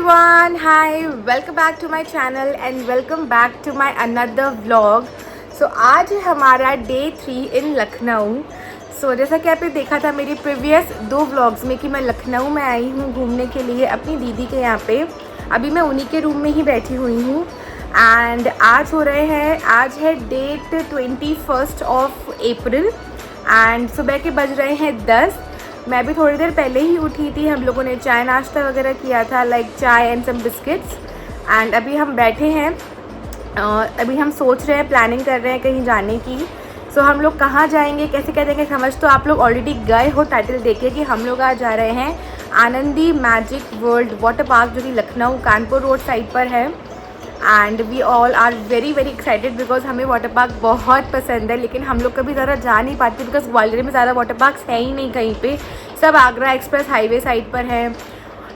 everyone, hi, welcome back to my channel and welcome back to my another vlog. So आज है हमारा day 3 इन Lucknow. So जैसा कि आपने देखा था मेरी प्रीवियस 2 व्लॉग्स में कि मैं लखनऊ में आई हूँ घूमने के लिए अपनी दीदी के यहाँ पे. अभी मैं उन्हीं के रूम में ही बैठी हुई हूँ एंड आज है डेट 21 ऑफ अप्रैल एंड सुबह के बज रहे हैं 10. मैं भी थोड़ी देर पहले ही उठी थी. हम लोगों ने चाय नाश्ता वगैरह किया था, लाइक चाय एंड सम बिस्किट्स. एंड अभी हम बैठे हैं. अभी हम सोच रहे हैं, प्लानिंग कर रहे हैं कहीं जाने की. सो हम लोग कहाँ जाएंगे, कैसे क्या जाएंगे, समझ तो आप लोग ऑलरेडी गए हो टाइटल देखे कि हम लोग आज जा रहे हैं Anandi magic world water park, जो कि लखनऊ कानपुर रोड साइड पर है. And we all are very excited because हमें वाटर पार्क बहुत पसंद है. लेकिन हम लोग कभी ज़्यादा जा नहीं पाते बिकॉज ग्वालियर में ज़्यादा वाटर पार्क्स है ही नहीं कहीं पे. सब आगरा एक्सप्रेस हाईवे साइड पर है.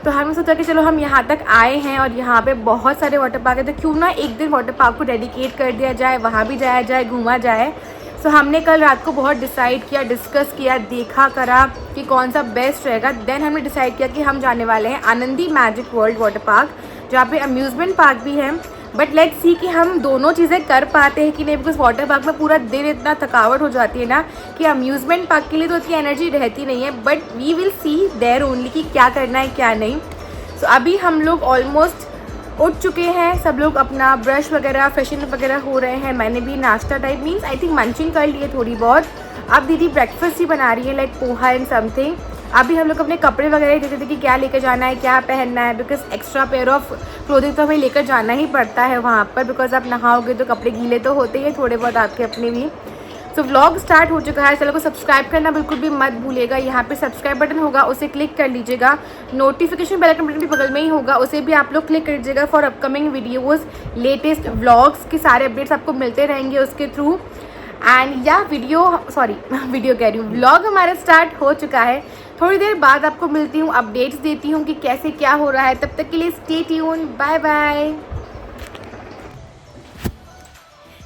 तो हमने सोचा कि चलो हम यहाँ तक आए हैं और यहाँ पे बहुत सारे वाटर पार्क है, तो क्यों ना एक दिन वाटर पार्क को डेडिकेट कर दिया जाए, वहाँ भी जाया जाए, घूमा जाए. सो हमने कल रात को बहुत डिसाइड किया, डिस्कस किया, देखा करा कि कौन सा बेस्ट रहेगा. देन हमने डिसाइड किया कि हम जाने वाले हैं Anandi magic world water park, जहाँ पे अम्यूज़मेंट पार्क भी है. बट लेट्स सी कि हम दोनों चीज़ें कर पाते हैं कि नहीं, बिकॉज वाटर पार्क में पूरा दिन इतना थकावट हो जाती है ना कि अम्यूज़मेंट पार्क के लिए तो उतनी एनर्जी रहती नहीं है. But we will see there only कि क्या करना है क्या नहीं. सो अभी हम लोग ऑलमोस्ट उठ चुके हैं. सब लोग अपना ब्रश वगैरह फ्रेशन वगैरह हो रहे हैं. मैंने भी नाश्ता type means I think munching कर लिए थोड़ी बहुत. अब दीदी ब्रेकफास्ट ही बना रही है, लाइक पोहा एंड समथिंग. अभी हम लोग अपने कपड़े वगैरह देखते थे कि क्या लेकर जाना है, क्या पहनना है, because extra pair of clothing तो हमें लेकर जाना ही पड़ता है वहाँ पर, बिकॉज आप नहाओगे तो कपड़े गीले तो होते ही थोड़े बहुत आपके अपने भी. सो व्लॉग स्टार्ट हो चुका है. चलो को सब्सक्राइब करना बिल्कुल भी मत भूलिएगा. यहाँ पे सब्सक्राइब बटन होगा, उसे क्लिक कर लीजिएगा. नोटिफिकेशन बेल आइकन बटन भी बगल में ही होगा, उसे भी आप लोग क्लिक कर लीजिएगा for upcoming videos. Latest vlogs के सारे अपडेट्स आपको मिलते रहेंगे उसके थ्रू. एंड या वीडियो कह रही हूँ, व्लॉग हमारा स्टार्ट हो चुका है. थोड़ी देर बाद आपको मिलती हूँ, अपडेट्स देती हूँ कि कैसे क्या हो रहा है. तब तक के लिए stay tune, bye bye.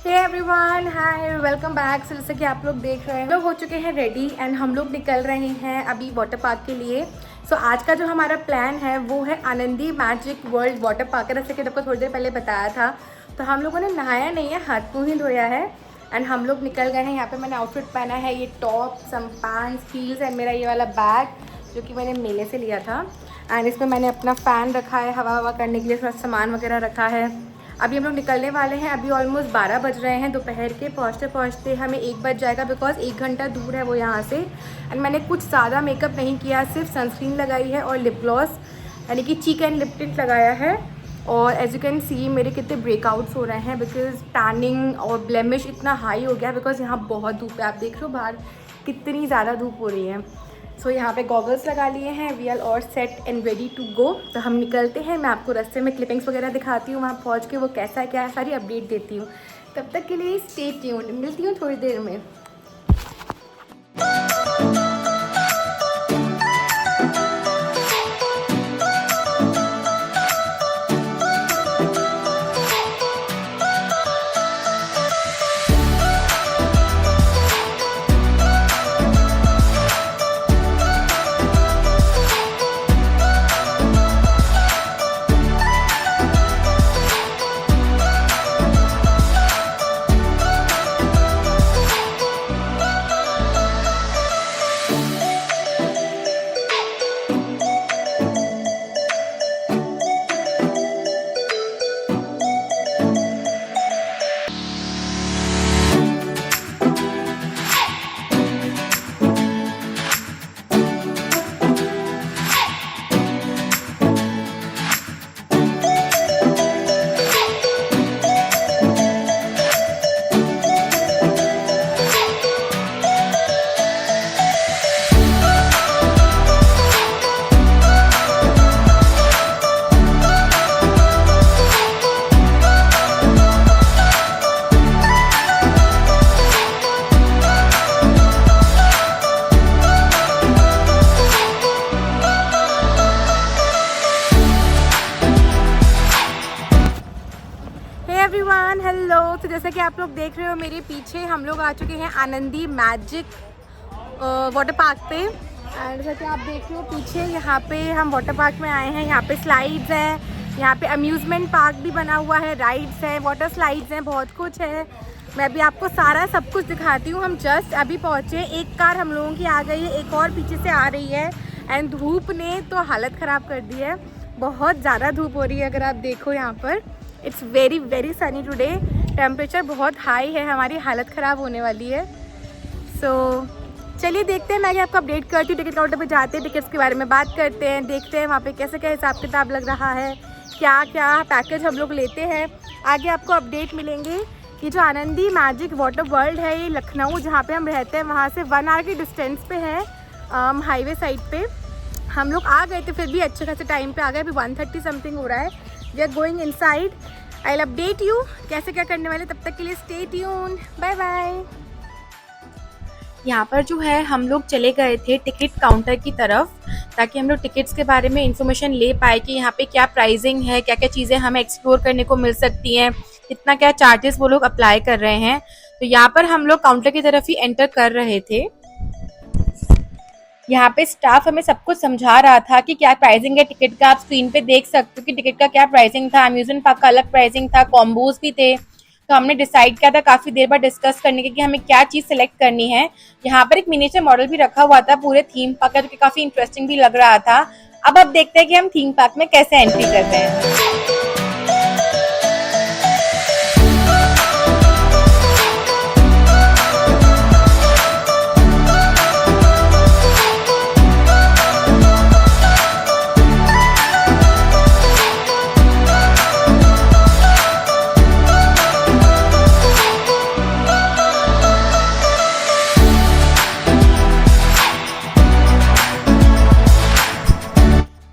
Hey everyone, hi, welcome back. So जैसे कि आप लोग देख रहे हैं, लोग हो चुके हैं रेडी एंड हम लोग निकल रहे हैं अभी वाटर पार्क के लिए. सो आज का जो हमारा प्लान है वो है Anandi magic world water park. जैसे कि आपको थोड़ी देर पहले बताया था, तो हम लोगों ने नहाया नहीं है, हाथ मुँह ही धोया है एंड हम लोग निकल गए हैं. यहाँ पे मैंने आउटफिट पहना है, ये top, some pants, heels and मेरा ये वाला बैग जो कि मैंने मेले से लिया था. एंड इसमें मैंने अपना फ़ैन रखा है हवा करने के लिए, थोड़ा सामान वगैरह रखा है. अभी हम लोग निकलने वाले हैं. अभी ऑलमोस्ट 12 बज रहे हैं दोपहर के. पहुँचते हमें 1 बज जाएगा बिकॉज 1 घंटा दूर है वो यहाँ से. एंड मैंने कुछ ज़्यादा मेकअप नहीं किया, सिर्फ सनस्क्रीन लगाई है और लिप ग्लॉस यानी कि चीक एंड लिप टिंट लगाया है. और एज यू कैन सी मेरे कितने ब्रेकआउट्स हो रहे हैं बिकॉज टैनिंग और ब्लेमिश इतना हाई हो गया बिकॉज यहाँ बहुत धूप है. आप देख रहे हो बाहर कितनी ज़्यादा धूप हो रही है. सो यहाँ पे गॉगल्स लगा लिए हैं. We are all set and ready to go. तो हम निकलते हैं. मैं आपको रास्ते में क्लिपिंग्स वगैरह दिखाती हूँ, वहाँ पहुँच के वो कैसा है क्या है सारी अपडेट देती हूँ. तब तक के लिए स्टे ट्यून्ड, मिलती हूँ थोड़ी देर में. Everyone, hello. तो जैसा कि आप लोग देख रहे हो मेरे पीछे, हम लोग आ चुके हैं आनंदी मैजिक वाटर पार्क पे. एंड जैसा कि आप देख रहे हो पीछे, यहाँ पे हम वाटर पार्क में आए हैं. यहाँ पे स्लाइड्स हैं, यहाँ पे अम्यूज़मेंट पार्क भी बना हुआ है, राइड्स हैं, वाटर स्लाइड्स हैं, बहुत कुछ है। मैं अभी आपको सारा सब कुछ दिखाती हूँ। हम जस्ट अभी पहुँचे, एक कार हम लोगों की आ गई है, एक और पीछे से आ रही है। एंड धूप ने तो हालत ख़राब कर दी है, बहुत ज़्यादा धूप हो रही है। अगर आप देखो यहाँ पर it's very very Sunny today, temperature बहुत हाई है, हमारी हालत ख़राब होने वाली है। सो चलिए देखते हैं, मैं आगे आपको अपडेट करती हूँ। टिकट काउंटर पे जाते हैं, टिकट्स के बारे में बात करते हैं, देखते हैं वहाँ पे कैसे क्या हिसाब किताब लग रहा है, क्या क्या पैकेज हम लोग लेते हैं। आगे आपको अपडेट मिलेंगे। ये जो आनंदी मैजिक वाटर वर्ल्ड है, ये लखनऊ जहाँ पे हम रहते हैं वहाँ से 1 आवर की डिस्टेंस पे है, हाईवे साइड पे। हम लोग आ गए थे, फिर भी अच्छे खासे टाइम पे आ गए। अभी 1:30 समथिंग हो रहा है। We are going inside, I will update you कैसे क्या करने वाले। तब तक के लिए स्टे ट्यून्ड, बाय बाय। यहाँ पर जो है हम लोग चले गए थे टिकट काउंटर की तरफ, ताकि हम लोग टिकट्स के बारे में इंफॉर्मेशन ले पाए कि यहाँ पे क्या प्राइसिंग है, क्या क्या चीज़ें हमें एक्सप्लोर करने को मिल सकती हैं, कितना क्या चार्जेस वो लोग अप्लाई कर रहे हैं। तो यहाँ पर हम लोग काउंटर की तरफ ही एंटर कर रहे थे। यहाँ पे स्टाफ हमें सब कुछ समझा रहा था कि क्या प्राइसिंग है टिकट का। आप स्क्रीन पे देख सकते हो कि टिकट का क्या प्राइसिंग था। अम्यूजमेंट पार्क का अलग प्राइसिंग था, कॉम्बोज भी थे। तो हमने डिसाइड किया था काफ़ी देर बाद डिस्कस करने के कि हमें क्या चीज़ सेलेक्ट करनी है। यहाँ पर एक मिनिएचर मॉडल भी रखा हुआ था पूरे थीम पार्क का, जो कि काफ़ी इंटरेस्टिंग भी लग रहा था। अब देखते हैं कि हम थीम पार्क में कैसे एंट्री करते हैं।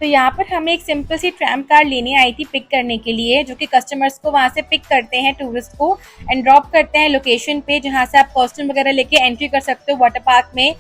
तो यहाँ पर हमें एक सिंपल सी ट्रैम कार लेने आई थी पिक करने के लिए, जो कि कस्टमर्स को वहाँ से पिक करते हैं, टूरिस्ट को, एंड ड्रॉप करते हैं लोकेशन पे, जहाँ से आप कॉस्ट्यूम वगैरह लेके एंट्री कर सकते हो वाटर पार्क में,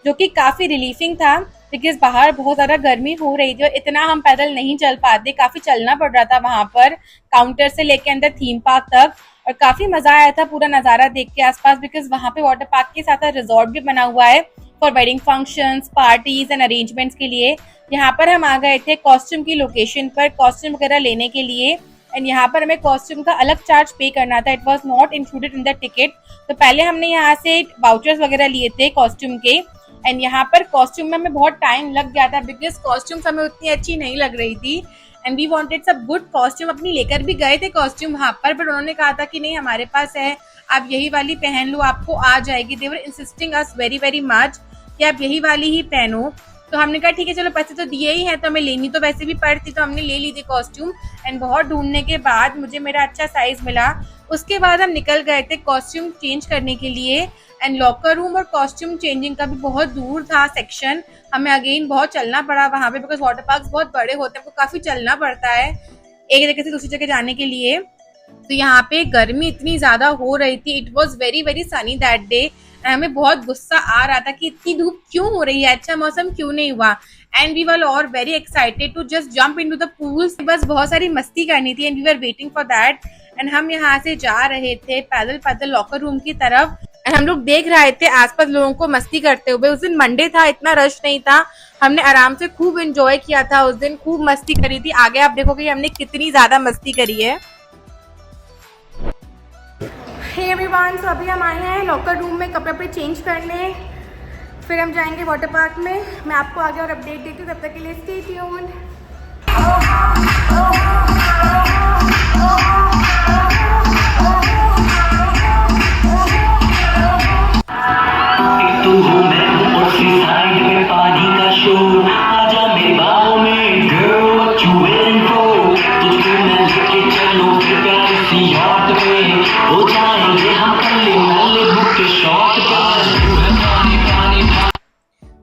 जो कि काफ़ी रिलीफिंग था। बिकॉज बाहर बहुत ज़्यादा गर्मी हो रही थी और इतना हम पैदल नहीं चल पाते, काफ़ी चलना पड़ रहा था वहाँ पर काउंटर से लेके अंदर थीम पार्क तक। और काफ़ी मज़ा आया था पूरा नज़ारा देख के आसपास, बिकॉज वहाँ पे वाटर पार्क के साथ रिजॉर्ट भी बना हुआ है for wedding functions, parties and arrangements के लिए। यहाँ पर हम आ गए थे कॉस्ट्यूम की लोकेशन पर कॉस्ट्यूम वगैरह लेने के लिए, एंड यहाँ पर हमें कॉस्ट्यूम का अलग चार्ज पे करना था। It was not included in the ticket. तो पहले हमने यहाँ से वाउचर्स वगैरह लिए थे कॉस्ट्यूम के, एंड यहाँ पर कॉस्ट्यूम में हमें बहुत टाइम लग गया था, बिकॉज कॉस्ट्यूम्स हमें उतनी अच्छी नहीं लग रही थी, एंड वी वांटेड सब गुड कॉस्ट्यूम। अपनी लेकर भी गए थे कॉस्ट्यूम वहाँ पर, बट उन्होंने कहा था कि नहीं हमारे पास है, आप यही वाली पहन लो, आपको आ जाएगी। They were insisting us very very much कि आप यही वाली ही पहनो। तो हमने कहा ठीक है चलो, पैसे तो दिए ही हैं तो हमें लेनी तो वैसे भी पड़ती, तो हमने ले ली थी कॉस्ट्यूम। एंड बहुत ढूंढने के बाद मुझे मेरा अच्छा साइज मिला। उसके बाद हम निकल गए थे कॉस्ट्यूम चेंज करने के लिए, एंड लॉकर रूम और कॉस्ट्यूम चेंजिंग का भी बहुत दूर था सेक्शन। हमें अगेन बहुत चलना पड़ा वहाँ पे, बिकॉज वाटर पार्क बहुत बड़े होते हैं, आपको काफ़ी चलना पड़ता है एक जगह से दूसरी जगह जाने के लिए। तो यहाँ पे गर्मी इतनी ज़्यादा हो रही थी, it was very very Sunny that day. हमें बहुत गुस्सा आ रहा था कि इतनी धूप क्यों हो रही है, अच्छा मौसम क्यों नहीं हुआ। And we were all very excited to just jump into the pools. बस बहुत सारी मस्ती करनी थी, and we were waiting for that. And हम यहाँ से जा रहे थे पैदल पैदल लॉकर रूम की तरफ, एंड हम लोग देख रहे थे आसपास लोगों को मस्ती करते हुए। उस दिन मंडे था, इतना रश नहीं था, हमने आराम से खूब एंजॉय किया था उस दिन, खूब मस्ती करी थी। आगे आप देखोगे हमने कितनी ज्यादा मस्ती करी है। हे एवरीवन, सो अभी हम आए हैं लॉकर रूम में कपड़े पे चेंज करने, फिर हम जाएंगे वाटर पार्क में। मैं आपको आगे और अपडेट देती हूँ, तब तक के लिए स्टे ट्यून्ड।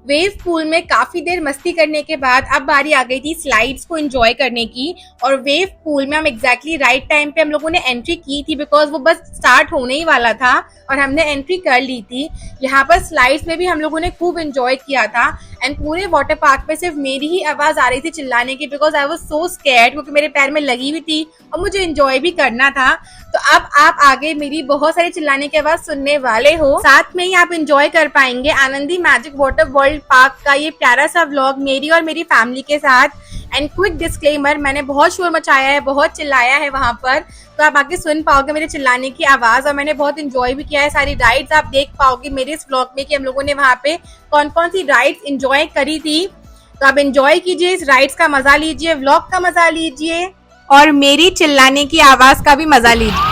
वेव पूल में काफी देर मस्ती करने के बाद अब बारी आ गई थी स्लाइड्स को एंजॉय करने की। और वेव पूल में हम एग्जैक्टली राइट टाइम पे हम लोगों ने एंट्री की थी, बिकॉज वो बस स्टार्ट होने ही वाला था और हमने एंट्री कर ली थी। यहाँ पर स्लाइड्स में भी हम लोगों ने खूब एंजॉय किया था, एंड पूरे वाटर पार्क में सिर्फ मेरी ही आवाज आ रही थी चिल्लाने की, because I was so scared, क्योंकि मेरे पैर में लगी हुई थी और मुझे एंजॉय भी करना था। तो अब आप आगे मेरी बहुत सारी चिल्लाने की आवाज सुनने वाले हो, साथ में ही आप एंजॉय कर पाएंगे Anandi magic water world park का ये प्यारा सा व्लॉग मेरी और मेरी फैमिली के साथ। एंड क्विक डिस्क्लेमर, मैंने बहुत शोर मचाया है, बहुत चिल्लाया है वहां पर, तो आप आगे सुन पाओगे मेरे चिल्लाने की आवाज। और मैंने बहुत इंजॉय भी किया है, सारी राइड्स आप देख पाओगे मेरे इस व्लॉग में कि हम लोगों ने वहां पे कौन कौन सी राइड्स इंजॉय करी थी। तो आप इंजॉय कीजिए, इस राइड्स का मजा लीजिए, व्लॉग का मजा लीजिए और मेरी चिल्लाने की आवाज का भी मजा लीजिए।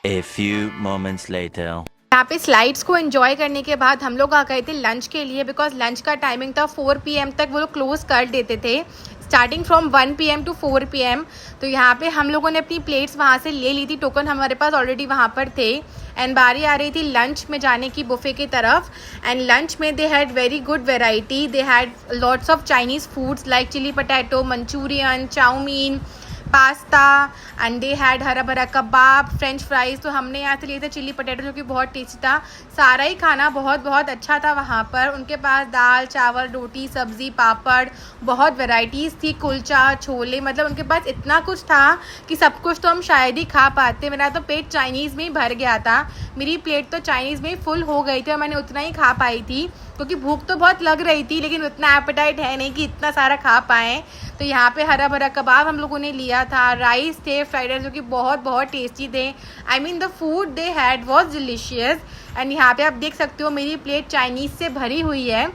A few moments later. यहाँ पे स्लाइड्स को एंजॉय करने के बाद हम लोग आ गए थे लंच के लिए, बिकॉज लंच का टाइमिंग था 4 PM तक वो लोग क्लोज कर देते थे, starting from 1 PM to 4 PM। तो यहाँ पे हम लोगों ने अपनी प्लेट्स वहाँ से ले ली थी, टोकन हमारे पास ऑलरेडी वहाँ पर थे। एंड बारी आ रही थी लंच में जाने की, बुफे की तरफ। एंड लंच में they had very good variety, they had lots of Chinese foods like chilli potato, Manchurian, chowmein, pasta, and they had hara bhara kebab, French fries. तो हमने यहाँ से लिए थे चिली पटेटो जो कि बहुत टेस्टी था। सारा ही खाना बहुत बहुत अच्छा था वहाँ पर। उनके पास दाल चावल रोटी सब्ज़ी पापड़, बहुत वैरायटीज़ थी, कुलचा छोले, मतलब उनके पास इतना कुछ था कि सब कुछ तो हम शायद ही खा पाते। मेरा तो पेट चाइनीज़ में ही भर गया था, मेरी प्लेट तो चाइनीज़ में ही फुल हो गई थी और मैंने उतना ही खा पाई थी, क्योंकि भूख तो बहुत लग रही थी लेकिन उतना एपेटाइट है नहीं कि इतना सारा खा पाएँ। तो यहाँ पे हरा भरा कबाब हम लोगों ने लिया था, राइस थे, फ्राइड राइस जो कि बहुत बहुत टेस्टी थे। I mean the food they had was delicious. And यहाँ पे आप देख सकते हो मेरी प्लेट चाइनीज़ से भरी हुई है,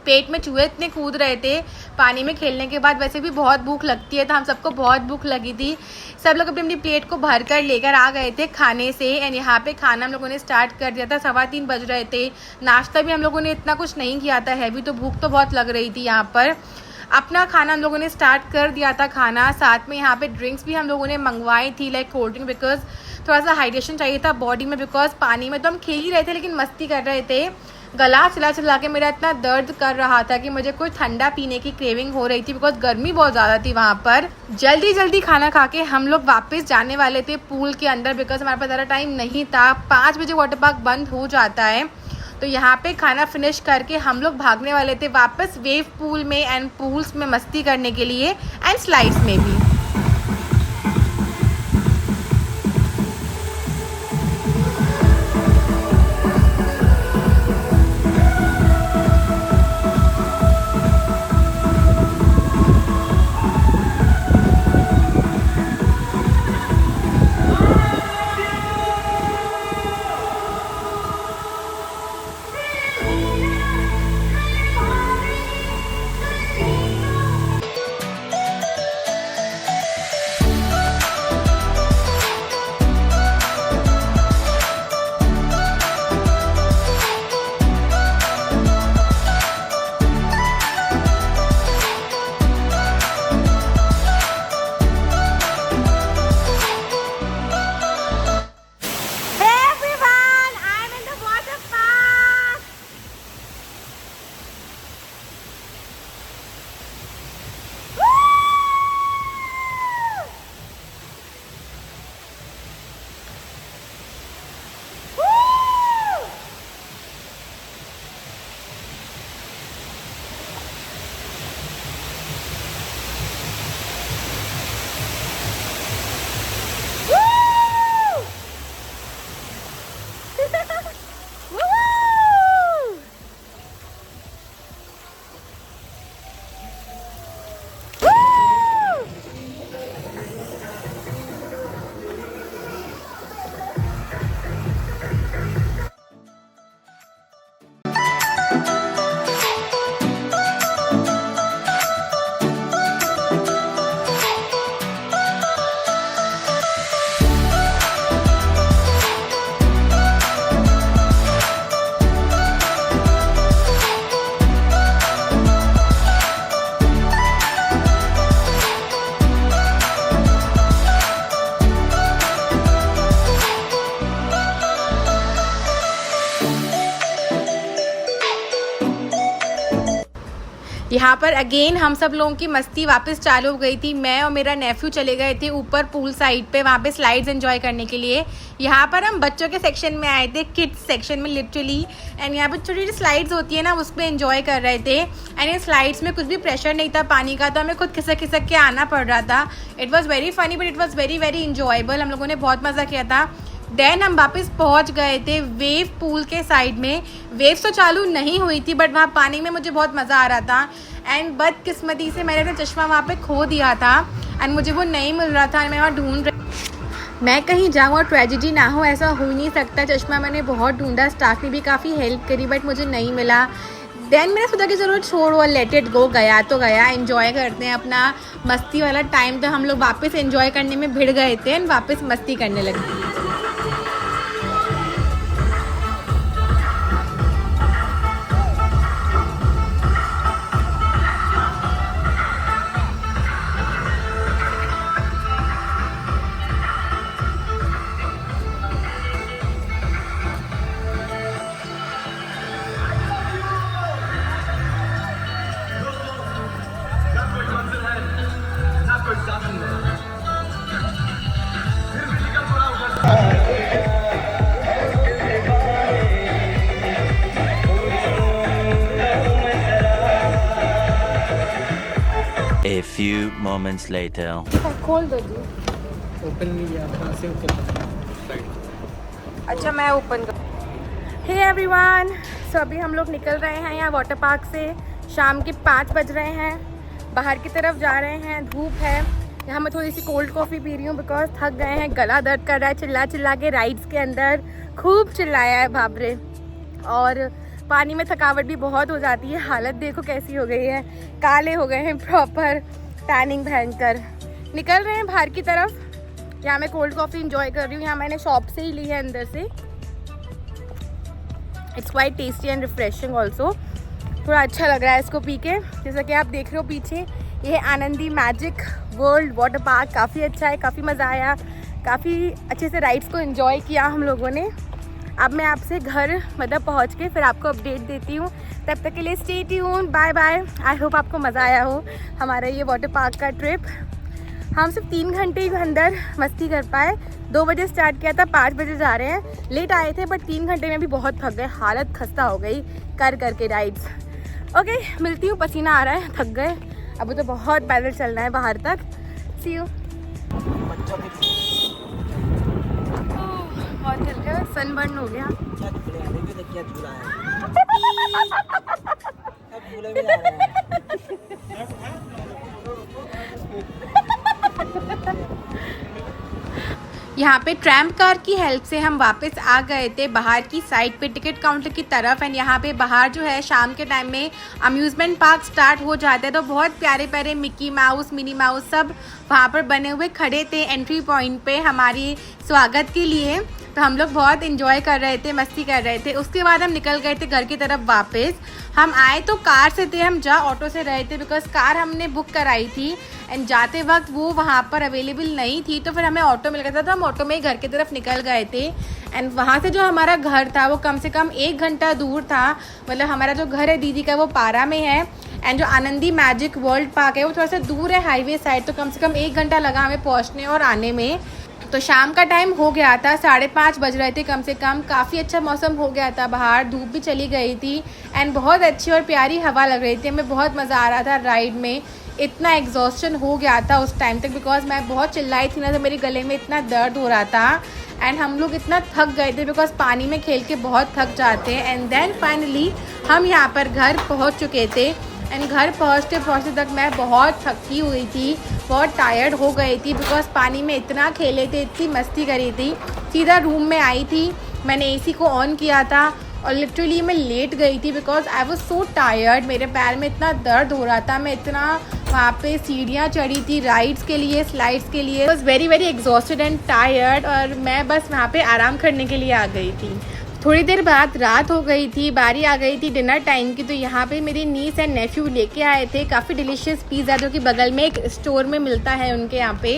पेट में चूहे इतने कूद रहे थे पानी में खेलने के बाद। वैसे भी बहुत भूख लगती है, तो हम सबको बहुत भूख लगी थी, सब लोग अपनी अपनी प्लेट को भर कर लेकर आ गए थे खाने से। एंड यहाँ पे खाना हम लोगों ने स्टार्ट कर दिया था, 3:15 बज रहे थे। नाश्ता भी हम लोगों ने इतना कुछ नहीं किया था हैवी, तो भूख तो बहुत लग रही थी। यहाँ पर अपना खाना हम लोगों ने स्टार्ट कर दिया था खाना, साथ में यहाँ पे ड्रिंक्स भी हम लोगों ने मंगवाई थी, लाइक कोल्ड ड्रिंक, बिकॉज थोड़ा सा हाइड्रेशन चाहिए था बॉडी में, बिकॉज पानी में तो हम खेल ही रहे थे लेकिन मस्ती कर रहे थे। गला चला चला के मेरा इतना दर्द कर रहा था कि मुझे कुछ ठंडा पीने की क्रेविंग हो रही थी, बिकॉज गर्मी बहुत ज़्यादा थी वहाँ पर। जल्दी जल्दी खाना खा के हम लोग वापस जाने वाले थे पूल के अंदर, बिकॉज हमारे पास ज़्यादा टाइम नहीं था, 5 बजे वाटर पार्क बंद हो जाता है। तो यहाँ पे खाना फिनिश करके हम लोग भागने वाले थे वापस वेव पूल में एंड पूल्स में मस्ती करने के लिए, एंड स्लाइड्स में भी। यहाँ पर अगेन हम सब लोगों की मस्ती वापस चालू हो गई थी। मैं और मेरा नेफ्यू चले गए थे ऊपर पूल साइड पे, वहाँ पे स्लाइड्स एंजॉय करने के लिए। यहाँ पर हम बच्चों के सेक्शन में आए थे, किड्स सेक्शन में लिटरली। एंड यहाँ पर छोटी छोटी स्लाइड्स होती है ना, उस पर एंजॉय कर रहे थे। एंड इन स्लाइड्स में कुछ भी प्रेशर नहीं था पानी का, तो हमें खुद खिसक खिसक के आना पड़ रहा था। It was very funny but it was very very enjoyable. हम लोगों ने बहुत मज़ा किया था। देन हम वापस पहुंच गए थे वेव पूल के साइड में। वेव्स तो चालू नहीं हुई थी बट वहाँ पानी में मुझे बहुत मज़ा आ रहा था। एंड बदकिस्मती से मैंने अपना चश्मा वहाँ पे खो दिया था एंड मुझे वो नहीं मिल रहा था। मैं वहाँ ढूंढ रही, मैं कहीं जाऊँ और ट्रेजिडी ना हो, ऐसा हो ही नहीं सकता। चश्मा मैंने बहुत ढूंढा, स्टाफ ने भी काफ़ी हेल्प करी बट मुझे नहीं मिला। देन मैंने सोचा कि चलो छोड़ो, लेट इट गो, गया तो गया, एंजॉय करते हैं अपना मस्ती वाला टाइम। तो हम लोग वापस एंजॉय करने में भिड़ गए थे एंड वापस मस्ती करने लगे। A few moments later. खोल दो जी। ओपन नहीं किया, कहाँ से ओपन? अच्छा मैं ओपन कर। हे एवरीवन, सो अभी हम लोग निकल रहे हैं यहाँ वाटर पार्क से। शाम के 5 बज रहे हैं, बाहर की तरफ जा रहे हैं, धूप है। यहाँ मैं थोड़ी सी कोल्ड कॉफ़ी पी रही हूँ बिकॉज थक गए हैं, गला दर्द कर रहा है। चिल्ला चिल्ला के राइड्स के अंदर खूब चिल्लाया है बाबरे। और पानी में थकावट भी बहुत हो जाती है। हालत देखो कैसी हो गई है, काले हो गए हैं प्रॉपर, टैनिंग भयंकर। निकल रहे हैं बाहर की तरफ। यहाँ मैं कोल्ड कॉफ़ी इंजॉय कर रही हूँ, यहाँ मैंने शॉप से ही ली है अंदर से। It's quite tasty and refreshing also. थोड़ा अच्छा लग रहा है इसको पी के। जैसा कि आप देख रहे हो पीछे, ये Anandi magic world water park काफ़ी अच्छा है, काफ़ी मज़ा आया, काफ़ी अच्छे से राइड्स को एंजॉय किया हम लोगों ने। अब मैं आपसे घर मतलब पहुंच के फिर आपको अपडेट देती हूँ। तब तक के लिए stay tuned, bye bye. I hope आपको मज़ा आया हो हमारा ये वाटर पार्क का ट्रिप। हम सिर्फ 3 घंटे ही अंदर मस्ती कर पाए। 2 बजे स्टार्ट किया था, 5 बजे जा रहे हैं। लेट आए थे बट 3 घंटे में भी बहुत थक गए, हालत खस्ता हो गई कर के राइड्स। ओके, मिलती हूँ, पसीना आ रहा है, थक गए। अभी तो बहुत पैदल चलना है बाहर तक। सी यू। बहुत चल गया, सनबर्न हो गया। यहाँ पे ट्रैम कार की हेल्प से हम वापस आ गए थे बाहर की साइड पे टिकट काउंटर की तरफ। एंड यहाँ पे बाहर जो है शाम के टाइम में अम्यूज़मेंट पार्क स्टार्ट हो जाते हैं, तो बहुत प्यारे प्यारे मिकी माउस, मिनी माउस सब वहाँ पर बने हुए खड़े थे एंट्री पॉइंट पे हमारी स्वागत के लिए। तो हम लोग बहुत इन्जॉय कर रहे थे, मस्ती कर रहे थे। उसके बाद हम निकल गए थे घर की तरफ वापस। हम आए तो कार से थे, हम जा ऑटो से रहे थे बिकॉज कार हमने बुक कराई थी एंड जाते वक्त वो वहाँ पर अवेलेबल नहीं थी, तो फिर हमें ऑटो मिल गया था, तो हम ऑटो में ही घर की तरफ निकल गए थे। एंड वहाँ से जो हमारा घर था वो कम से कम 1 घंटा दूर था। मतलब हमारा जो घर है दीदी का वो पारा में है एंड जो आनंदी मैजिक वर्ल्ड पार्क है वो थोड़ा सा दूर है हाईवे साइड, तो कम से कम 1 घंटा लगा हमें पहुँचने और आने में। तो शाम का टाइम हो गया था, 5:30 बज रहे थे कम से कम। काफ़ी अच्छा मौसम हो गया था बाहर, धूप भी चली गई थी एंड बहुत अच्छी और प्यारी हवा लग रही थी। हमें बहुत मज़ा आ रहा था राइड में। इतना एग्जॉस्शन हो गया था उस टाइम तक बिकॉज मैं बहुत चिल्लाई थी ना, तो मेरे गले में इतना दर्द हो रहा था एंड हम लोग इतना थक गए थे बिकॉज पानी में खेल के बहुत थक जाते हैं। एंड देन फाइनली हम यहाँ पर घर पहुँच चुके थे एंड घर पहुँचते तक मैं बहुत थकी हुई थी, बहुत टायर्ड हो गई थी बिकॉज पानी में इतना खेले थे, इतनी मस्ती करी थी। सीधा रूम में आई थी, मैंने एसी को ऑन किया था और लिटरली मैं लेट गई थी because I was so tired. मेरे पैर में इतना दर्द हो रहा था, मैं इतना वहाँ पे सीढ़ियाँ चढ़ी थी राइड्स के लिए, स्लाइड्स के लिए। Was very very exhausted and tired और मैं बस वहाँ पे आराम करने के लिए आ गई थी। थोड़ी देर बाद रात हो गई थी, बारी आ गई थी डिनर टाइम की। तो यहाँ पे मेरी नीस एंड नेफ्यू लेके आए थे काफ़ी डिलीशियस पिज़्ज़ा जो कि बगल में एक स्टोर में मिलता है उनके यहाँ पे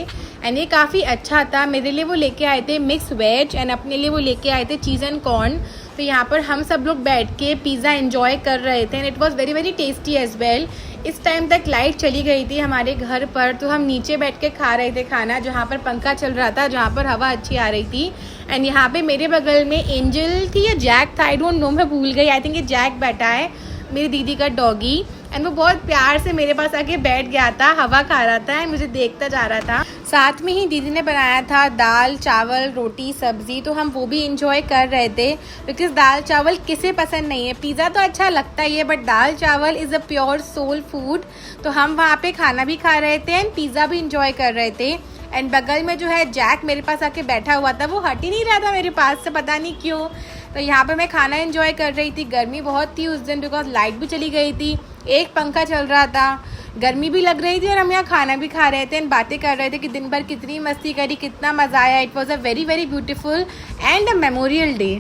एंड ये काफ़ी अच्छा था। मेरे लिए वो लेके आए थे मिक्स वेज एंड अपने लिए वो लेके आए थे चीज़ एंड कॉर्न। तो यहाँ पर हम सब लोग बैठ के पिज़्ज़ा एंजॉय कर रहे थे and it was very very tasty as well. इस टाइम तक लाइट चली गई थी हमारे घर पर, तो हम नीचे बैठ के खा रहे थे खाना, जहाँ पर पंखा चल रहा था, जहाँ पर हवा अच्छी आ रही थी। एंड यहाँ पे मेरे बगल में एंजल थी या जैक था, आई डोंट नो, मैं भूल गई, आई थिंक ये जैक बैठा है, मेरी दीदी का डॉगी। एंड वो बहुत प्यार से मेरे पास आके बैठ गया था, हवा खा रहा था एंड मुझे देखता जा रहा था। साथ में ही दीदी ने बनाया था दाल चावल रोटी सब्जी, तो हम वो भी इंजॉय कर रहे थे, बिकॉज दाल चावल किसे पसंद नहीं है। पिज़्ज़ा तो अच्छा लगता ही है, but dal chawal is a pure soul food. तो हम वहाँ पे खाना भी खा रहे थे एंड पिज़्ज़ा भी इंजॉय कर रहे थे। एंड बगल में जो है जैक मेरे पास आके बैठा हुआ था, वो हट ही नहीं रहा था मेरे पास से, पता नहीं क्यों। तो यहाँ पे मैं खाना एंजॉय कर रही थी। गर्मी बहुत थी उस दिन, बिकॉज लाइट भी चली गई थी, एक पंखा चल रहा था, गर्मी भी लग रही थी और हम यहाँ खाना भी खा रहे थे एंड बातें कर रहे थे कि दिन भर कितनी मस्ती करी, कितना मज़ा आया। It was a very very beautiful and a memorial day.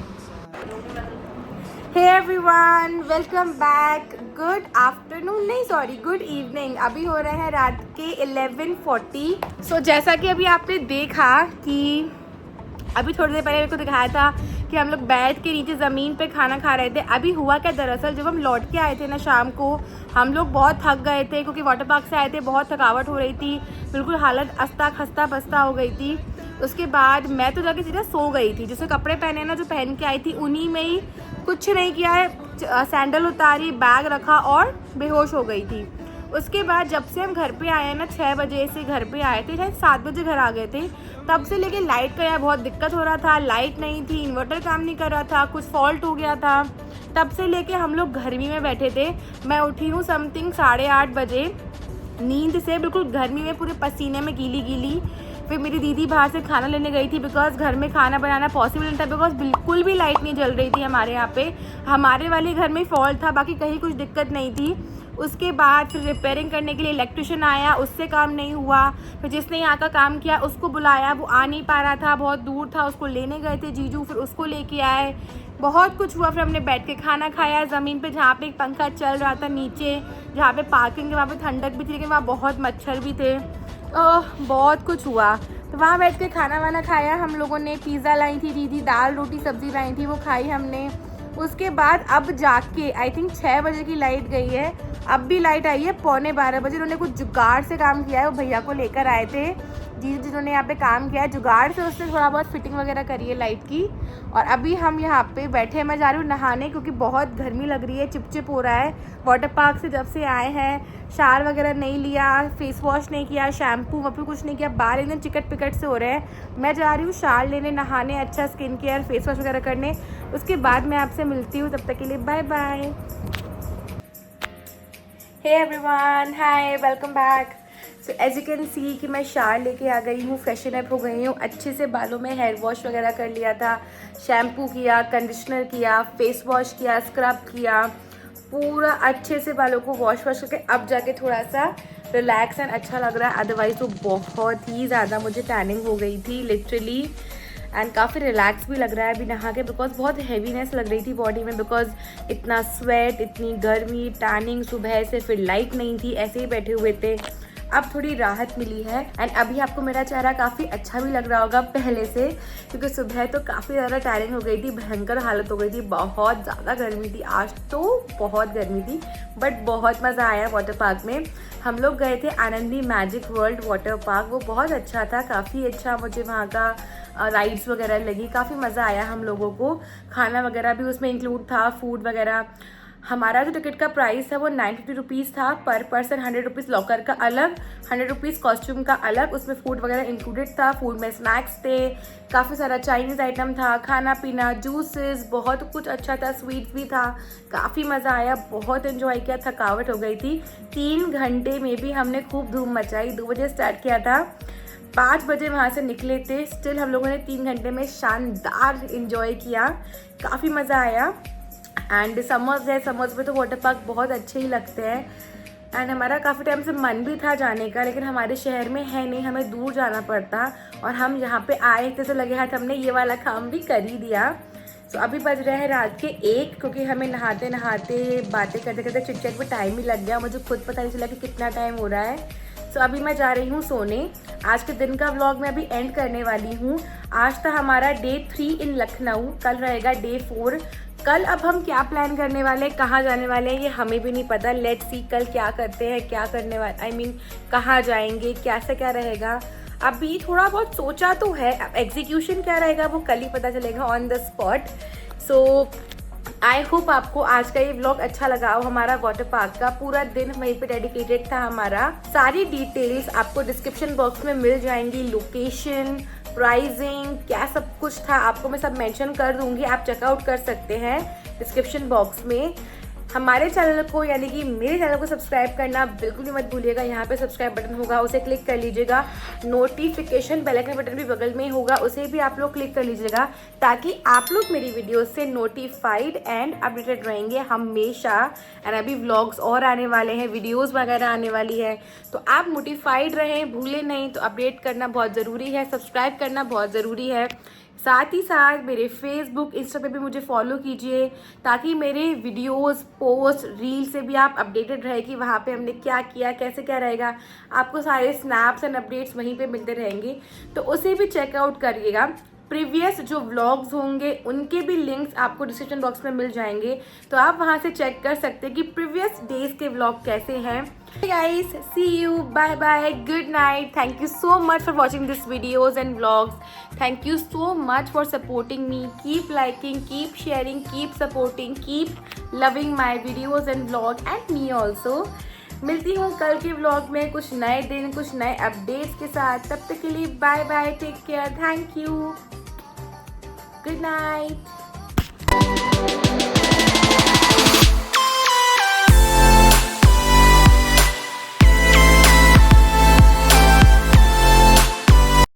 Hey everyone, welcome back. Good afternoon, नहीं सॉरी गुड इवनिंग। अभी हो रहे हैं रात के 11:40। सो जैसा कि अभी आपने देखा कि अभी थोड़ी देर पहले मेरे को दिखाया था कि हम लोग बैठ के नीचे ज़मीन पे खाना खा रहे थे। अभी हुआ क्या, दरअसल जब हम लौट के आए थे ना शाम को, हम लोग बहुत थक गए थे क्योंकि वाटर पार्क से आए थे, बहुत थकावट हो रही थी, बिल्कुल हालत अस्त खस्ता बस्ता हो गई थी। उसके बाद मैं तो जाके सीधा सो गई थी, जैसे कपड़े पहने ना जो पहन के आई थी उन्हीं में ही, कुछ नहीं किया है, सैंडल उतारी, बैग रखा और बेहोश हो गई थी। उसके बाद जब से हम घर पे आए हैं ना, 6 बजे से घर पे आए थे, शायद 7 बजे घर आ गए थे, तब से लेके लाइट का यार बहुत दिक्कत हो रहा था। लाइट नहीं थी, इन्वर्टर काम नहीं कर रहा था, कुछ फॉल्ट हो गया था, तब से लेके हम लोग गर्मी में बैठे थे। मैं उठी हूँ समथिंग 8:30 बजे नींद से, बिल्कुल गर्मी में पूरे पसीने में गीली गीली। फिर मेरी दीदी बाहर से खाना लेने गई थी, बिकॉज घर में खाना बनाना पॉसिबल नहीं था, बिकॉज बिल्कुल भी लाइट नहीं जल रही थी हमारे यहाँ पे। हमारे वाले घर में फॉल्ट था, बाकी कहीं कुछ दिक्कत नहीं थी। उसके बाद फिर रिपेयरिंग करने के लिए इलेक्ट्रिशियन आया, उससे काम नहीं हुआ। फिर जिसने यहाँ का काम किया उसको बुलाया, वो आ नहीं पा रहा था, बहुत दूर था, उसको लेने गए थे जीजू, फिर उसको लेके आए, बहुत कुछ हुआ। फिर हमने बैठ के खाना खाया ज़मीन पे, जहाँ पे एक पंखा चल रहा था नीचे, जहाँ पे पार्किंग है वहाँ पे ठंडक भी थी, लेकिन वहाँ बहुत मच्छर भी थे, बहुत कुछ हुआ। तो वहाँ बैठ के खाना वाना खाया हम लोगों ने। पिज़्ज़ा लाई थी दीदी, दाल रोटी सब्ज़ी लाई थी, वो खाई हमने। उसके बाद अब जाके आई थिंक 6 बजे की लाइट गई है, अब भी लाइट आई है 11:15 बजे। उन्होंने कुछ जुगाड़ से काम किया है, वो भैया को लेकर आए थे जिन्होंने यहाँ पे काम किया है जुगाड़ से, उससे थोड़ा बहुत फिटिंग वगैरह करी है लाइट की। और अभी हम यहाँ पे बैठे हैं, मैं जा रही हूँ नहाने क्योंकि बहुत गर्मी लग रही है, चिपचिप हो रहा है। वाटर पार्क से जब से आए हैं, शावर वगैरह नहीं लिया, फेस वॉश नहीं किया, शैम्पू वहाँ कुछ नहीं किया, बाल एकदम चिकट पिकट से हो रहे हैं। मैं जा रही हूँ शावर लेने, नहाने, अच्छा स्किन केयर फेस वॉश वगैरह करने। उसके बाद मैं आपसे मिलती हूँ, तब तक के लिए bye bye. Hey everyone, hi, welcome back. So as you can see कि मैं शावर लेके आ गई हूँ, फ्रेशन अप हो गई हूँ, अच्छे से बालों में हेयर वॉश वगैरह कर लिया था, शैम्पू किया, कंडीशनर किया, फेस वॉश किया, स्क्रब किया, पूरा अच्छे से बालों को वॉश करके अब जाके थोड़ा सा रिलैक्स एंड अच्छा लग रहा है। अदरवाइज़ तो बहुत ही ज़्यादा मुझे टैनिंग हो गई थी लिटरली, एंड काफ़ी रिलैक्स भी लग रहा है अभी नहा के, बिकॉज बहुत हैवीनेस लग रही थी बॉडी में, बिकॉज इतना स्वेट, इतनी गर्मी, टैनिंग सुबह से, फिर लाइट नहीं थी, ऐसे ही बैठे हुए थे। अब थोड़ी राहत मिली है एंड अभी आपको मेरा चेहरा काफ़ी अच्छा भी लग रहा होगा पहले से, क्योंकि सुबह तो काफ़ी ज़्यादा टैनिंग हो गई थी, भयंकर हालत हो गई थी, बहुत ज़्यादा गर्मी थी। आज तो बहुत गर्मी थी, बट बहुत मज़ा आया वाटर पार्क में। हम लोग गए थे Anandi magic world water park, वो बहुत अच्छा था, काफ़ी अच्छा मुझे वहाँ का राइड्स वगैरह लगी, काफ़ी मज़ा आया हम लोगों को। खाना वगैरह भी उसमें इंक्लूड था, फूड वगैरह। हमारा जो टिकट का प्राइस था वो 950 रुपीज़ था पर पर्सन, 100 रुपीज़ लॉकर का अलग, 100 रुपीज़ कॉस्ट्यूम का अलग, उसमें फूड वगैरह इंक्लूडेड था। फूड में स्नैक्स थे, काफ़ी सारा चाइनीज़ आइटम था, खाना पीना, जूसेस, बहुत कुछ अच्छा था, स्वीट्स भी था, काफ़ी मज़ा आया, बहुत इन्जॉय किया, थकावट हो गई थी। 3 घंटे में भी हमने खूब धूम मचाई। 2 बजे स्टार्ट किया था, 5 बजे वहाँ से निकले थे, स्टिल हम लोगों ने 3 घंटे में शानदार इन्जॉय किया, काफ़ी मज़ा आया। एंड समर्स है, समर्स में तो वाटर पार्क बहुत अच्छे ही लगते हैं। एंड हमारा काफ़ी टाइम से मन भी था जाने का, लेकिन हमारे शहर में है नहीं, हमें दूर जाना पड़ता, और हम यहाँ पे आए थे तो लगे हाथ हमने ये वाला काम भी कर ही दिया। सो अभी बज रहे हैं रात के 1, क्योंकि हमें नहाते नहाते बातें करते करते चिट चैट में टाइम ही लग गया, मुझे खुद पता नहीं चला कि कितना टाइम हो रहा है। सो अभी मैं जा रही हूँ सोने। आज के दिन का व्लॉग मैं अभी एंड करने वाली हूँ। आज था हमारा डे 3 इन लखनऊ, कल रहेगा डे 4। कल अब हम क्या प्लान करने वाले हैं, कहाँ जाने वाले हैं, ये हमें भी नहीं पता। लेट्स सी कल क्या करते हैं, क्या करने वाले, आई मीन कहाँ जाएंगे, कैसा क्या रहेगा। अभी थोड़ा बहुत सोचा तो है, अब एग्जीक्यूशन क्या रहेगा वो कल ही पता चलेगा on the spot. So I hope आपको आज का ये व्लॉग अच्छा लगा हो। हमारा वाटर पार्क का पूरा दिन वहीं पे डेडिकेटेड था हमारा। सारी डिटेल्स आपको डिस्क्रिप्शन बॉक्स में मिल जाएंगी, लोकेशन, प्राइसिंग, क्या सब कुछ था आपको मैं सब मेंशन कर दूंगी, आप चेकआउट कर सकते हैं डिस्क्रिप्शन बॉक्स में। हमारे चैनल को यानी कि मेरे चैनल को सब्सक्राइब करना बिल्कुल भी मत भूलिएगा। यहाँ पे सब्सक्राइब बटन होगा, उसे क्लिक कर लीजिएगा। नोटिफिकेशन बेल आइकन बटन भी बगल में ही होगा, उसे भी आप लोग क्लिक कर लीजिएगा, ताकि आप लोग मेरी वीडियो से नोटिफाइड एंड अपडेटेड रहेंगे हमेशा। एंड अभी व्लॉग्स और आने वाले हैं, वीडियोज़ वगैरह आने वाली है, तो आप नोटिफाइड रहें, भूलें नहीं। तो अपडेट करना बहुत ज़रूरी है, सब्सक्राइब करना बहुत ज़रूरी है। साथ ही साथ मेरे फेसबुक, इंस्टा पे भी मुझे फॉलो कीजिए, ताकि मेरे वीडियोस, पोस्ट, रील से भी आप अपडेटेड रहे कि वहाँ पे हमने क्या किया, कैसे क्या रहेगा। आपको सारे स्नैप्स एंड अपडेट्स वहीं पे मिलते रहेंगे, तो उसे भी चेकआउट करिएगा। प्रीवियस जो व्लॉग्स होंगे उनके भी लिंक्स आपको डिस्क्रिप्शन बॉक्स में मिल जाएंगे, तो आप वहाँ से चेक कर सकते हैं कि प्रीवियस डेज के व्लॉग कैसे हैं। Guys, see you, bye bye, good night. Thank you so much for watching these videos and vlogs. Thank you so much for supporting me. Keep liking, keep sharing, keep supporting, keep loving my videos and vlog and me also. मिलती हूँ कल के vlog में कुछ नए दिन, कुछ नए अपडेट्स के साथ। तब तक के लिए bye bye, take care, thank you, good night.